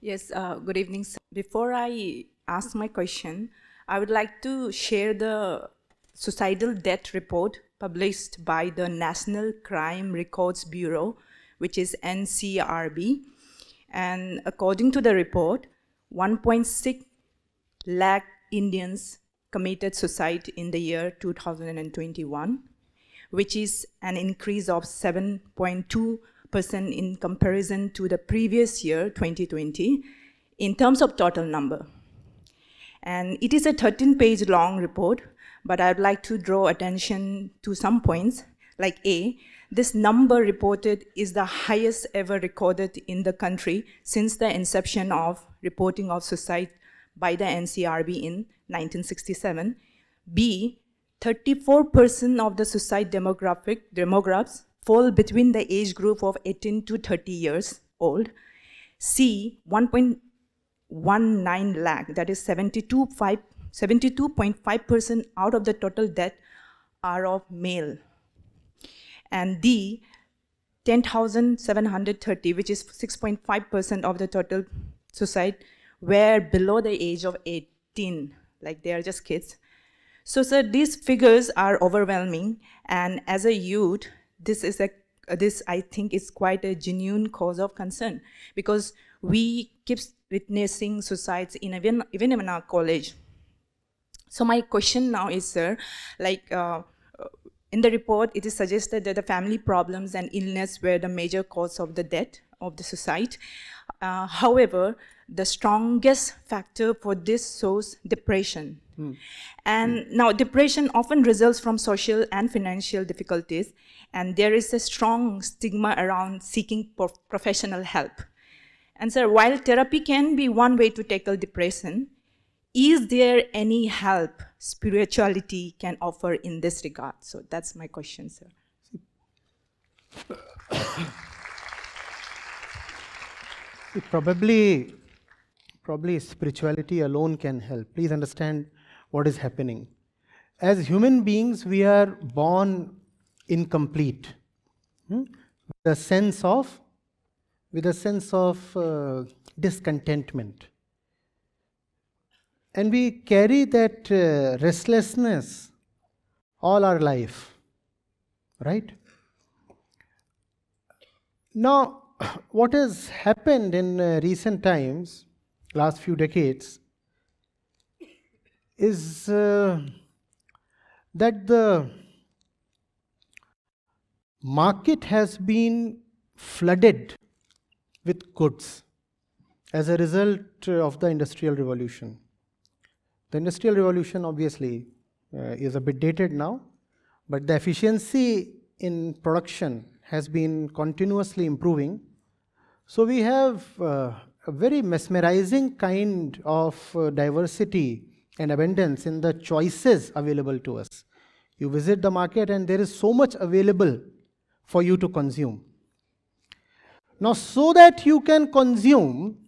Yes, good evening, sir. Before I ask my question, I would like to share the suicidal death report published by the National Crime Records Bureau, which is NCRB. And according to the report, 1.6 lakh Indians committed suicide in the year 2021, which is an increase of 7.2% in comparison to the previous year, 2020, in terms of total number. And it is a 13-page long report, but I'd like to draw attention to some points, like A, this number reported is the highest ever recorded in the country since the inception of reporting of suicide by the NCRB in 1967. B, 34% of the suicide demographics fall between the age group of 18 to 30 years old. C, 1.19 lakh, that is 72.5% out of the total death are of male. And D, 10,730, which is 6.5% of the total suicide, were below the age of 18, like they are just kids. So, sir, these figures are overwhelming, and as a youth, this I think is quite a genuine cause of concern, because we keep witnessing suicides even in our college. So my question now is, sir, like in the report, it is suggested that the family problems and illness were the major cause of the death of the suicide. However, the strongest factor for this shows depression. And now depression often results from social and financial difficulties, and there is a strong stigma around seeking professional help. And sir, while therapy can be one way to tackle depression, is there any help spirituality can offer in this regard? So that's my question, sir. Probably spirituality alone can help. Please understand what is happening. As human beings, we are born incomplete, with a sense of discontentment. And we carry that restlessness all our life, right? Now, what has happened in recent times, last few decades, is that the market has been flooded with goods as a result of the Industrial Revolution. The Industrial Revolution obviously is a bit dated now, but the efficiency in production has been continuously improving. So we have a very mesmerizing kind of diversity and abundance in the choices available to us. You visit the market and there is so much available for you to consume. Now, so that you can consume,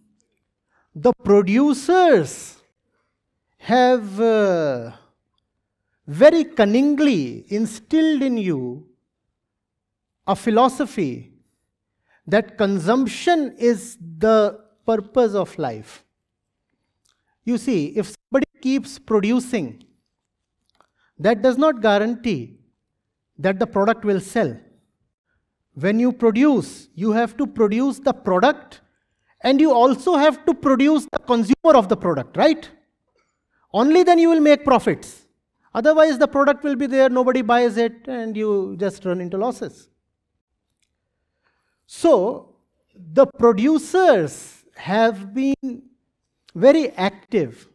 the producers have very cunningly instilled in you a philosophy that consumption is the purpose of life. You see, if somebody keeps producing, that does not guarantee that the product will sell. When you produce, you have to produce the product, and you also have to produce the consumer of the product, right? Only then you will make profits. Otherwise, the product will be there, nobody buys it, and you just run into losses. So, the producers have been very active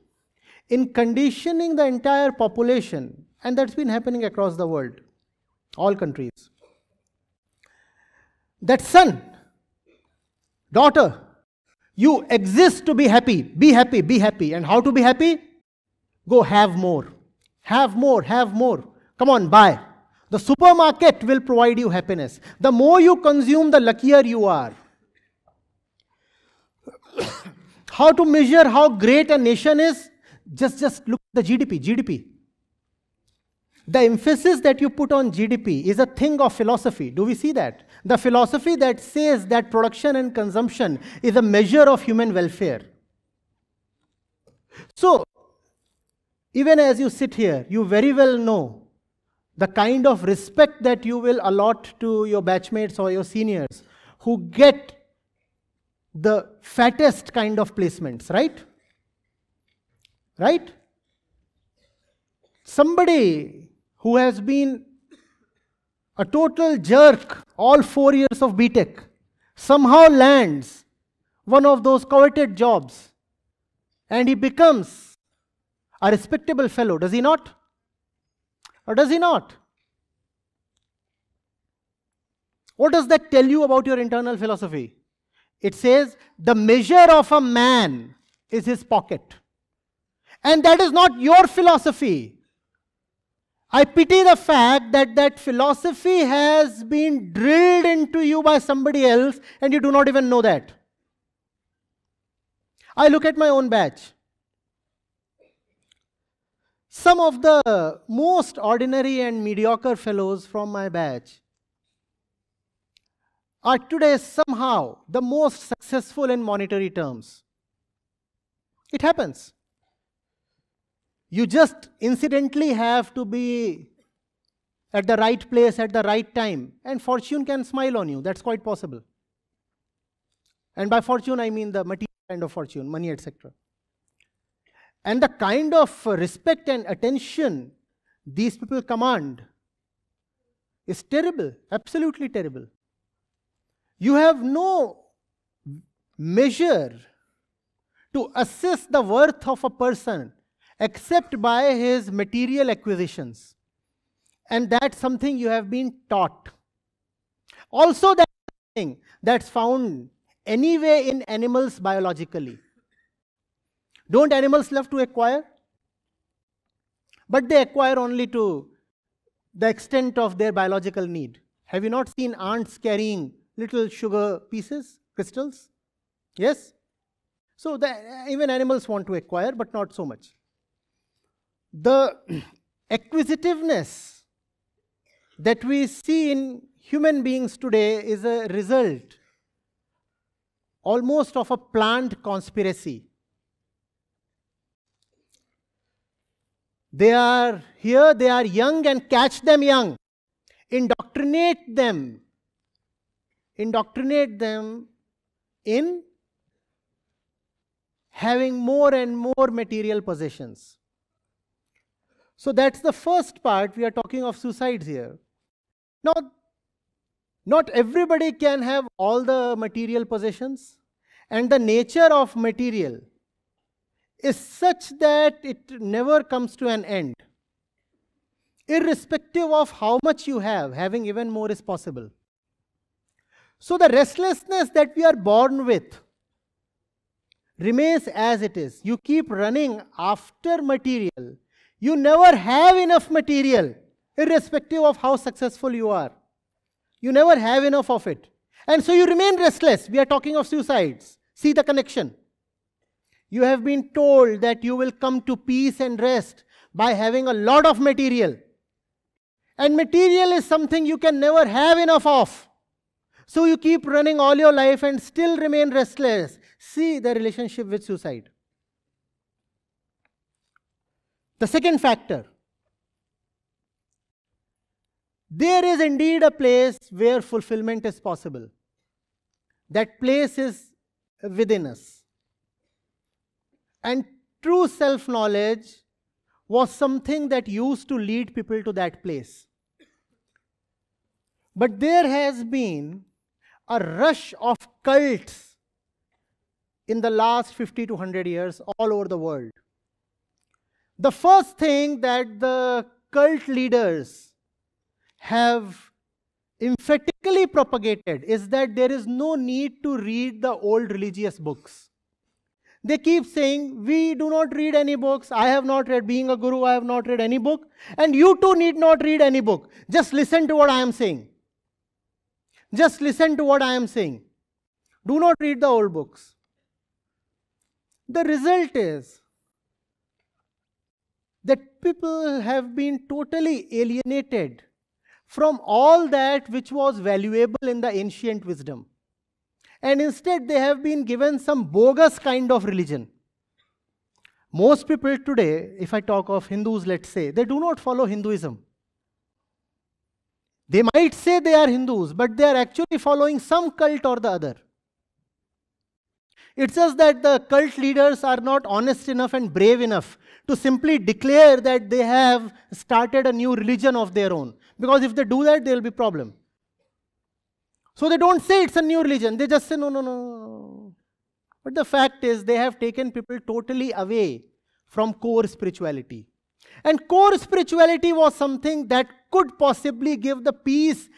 in conditioning the entire population, and that's been happening across the world, all countries. That son, daughter, you exist to be happy, be happy, be happy. And how to be happy? Go have more, have more, have more. Come on, buy. The supermarket will provide you happiness. The more you consume, the luckier you are. How to measure how great a nation is? Just look at the GDP. The emphasis that you put on GDP is a thing of philosophy. Do we see that? The philosophy that says that production and consumption is a measure of human welfare. So, even as you sit here, you very well know the kind of respect that you will allot to your batchmates or your seniors who get the fattest kind of placements, right? Right? Somebody who has been a total jerk all 4 years of BTech somehow lands one of those coveted jobs and he becomes a respectable fellow, does he not? Or does he not? What does that tell you about your internal philosophy? It says the measure of a man is his pocket. And that is not your philosophy. I pity the fact that that philosophy has been drilled into you by somebody else and you do not even know that. I look at my own batch. Some of the most ordinary and mediocre fellows from my batch are today somehow the most successful in monetary terms. It happens. You just incidentally have to be at the right place at the right time, and fortune can smile on you. That's quite possible. And by fortune, I mean the material kind of fortune, money, etc. And the kind of respect and attention these people command is terrible, absolutely terrible. You have no measure to assess the worth of a person except by his material acquisitions. And that's something you have been taught. Also, that's something that's found anyway in animals biologically. Don't animals love to acquire? But they acquire only to the extent of their biological need. Have you not seen ants carrying little sugar pieces, crystals? Yes? So even animals want to acquire, but not so much. The acquisitiveness that we see in human beings today is a result almost of a planned conspiracy. They are here, they are young, and catch them young. Indoctrinate them. Indoctrinate them in having more and more material possessions. So that's the first part. We are talking of suicides here. Now, not everybody can have all the material possessions, and the nature of material is such that it never comes to an end. Irrespective of how much you have, having even more is possible. So the restlessness that we are born with remains as it is. You keep running after material. You never have enough material, irrespective of how successful you are. You never have enough of it. And so you remain restless. We are talking of suicides. See the connection. You have been told that you will come to peace and rest by having a lot of material. And material is something you can never have enough of. So you keep running all your life and still remain restless. See the relationship with suicide. The second factor. There is indeed a place where fulfillment is possible. That place is within us. And true self-knowledge was something that used to lead people to that place. But there has been a rush of cults in the last 50 to 100 years all over the world. The first thing that the cult leaders have emphatically propagated is that there is no need to read the old religious books. They keep saying, we do not read any books. I have not read, being a guru, I have not read any book. And you too need not read any book. Just listen to what I am saying. Just listen to what I am saying. Do not read the old books. The result is that people have been totally alienated from all that which was valuable in the ancient wisdom. And instead they have been given some bogus kind of religion. Most people today, if I talk of Hindus, let's say, they do not follow Hinduism. They might say they are Hindus, but they are actually following some cult or the other. It's just that the cult leaders are not honest enough and brave enough to simply declare that they have started a new religion of their own. Because if they do that, there will be a problem. So they don't say it's a new religion. They just say, no, no, no. But the fact is, they have taken people totally away from core spirituality. And core spirituality was something that could possibly give the peace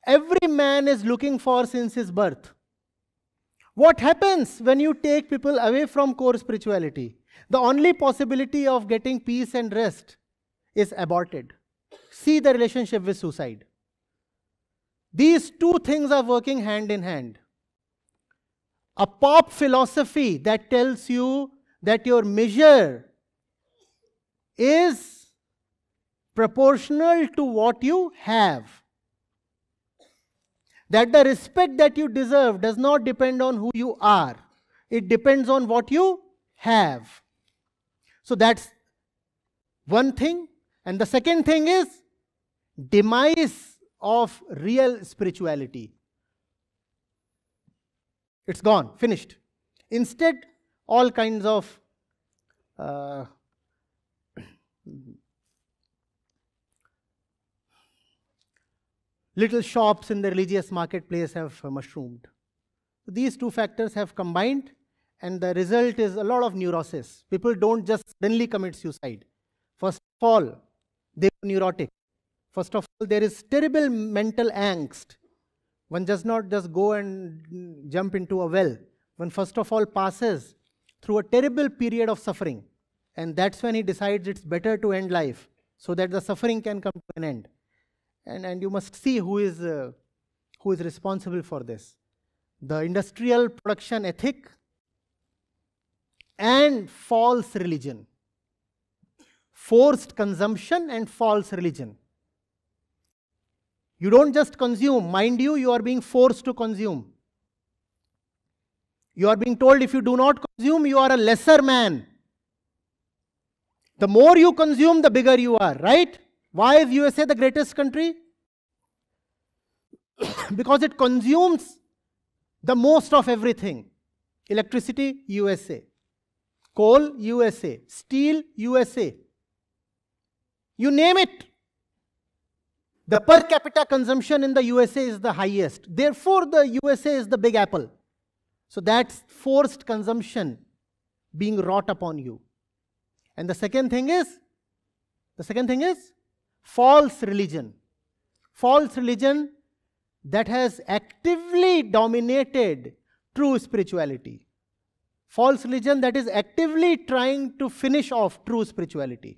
every man is looking for since his birth. What happens when you take people away from core spirituality? The only possibility of getting peace and rest is aborted. See the relationship with suicide. These two things are working hand in hand. A pop philosophy that tells you that your measure is proportional to what you have. That the respect that you deserve does not depend on who you are. It depends on what you have. So that's one thing. And the second thing is demise of real spirituality. It's gone, finished. Instead, all kinds of little shops in the religious marketplace have mushroomed. These two factors have combined, and the result is a lot of neurosis. People don't just suddenly commit suicide. First of all, they are neurotic. First of all, there is terrible mental angst. One does not just go and jump into a well. One first of all passes through a terrible period of suffering. And that's when he decides it's better to end life so that the suffering can come to an end. And you must see who is responsible for this. The industrial production ethic and false religion. Forced consumption and false religion. You don't just consume. Mind you, you are being forced to consume. You are being told if you do not consume, you are a lesser man. The more you consume, the bigger you are, right? Why is USA the greatest country? Because it consumes the most of everything. Electricity, USA. Coal, USA. Steel, USA. You name it. The per capita consumption in the USA is the highest. Therefore, the USA is the big apple. So that's forced consumption being wrought upon you. And the second thing is false religion. False religion that has actively dominated true spirituality. False religion that is actively trying to finish off true spirituality.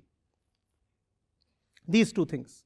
These two things.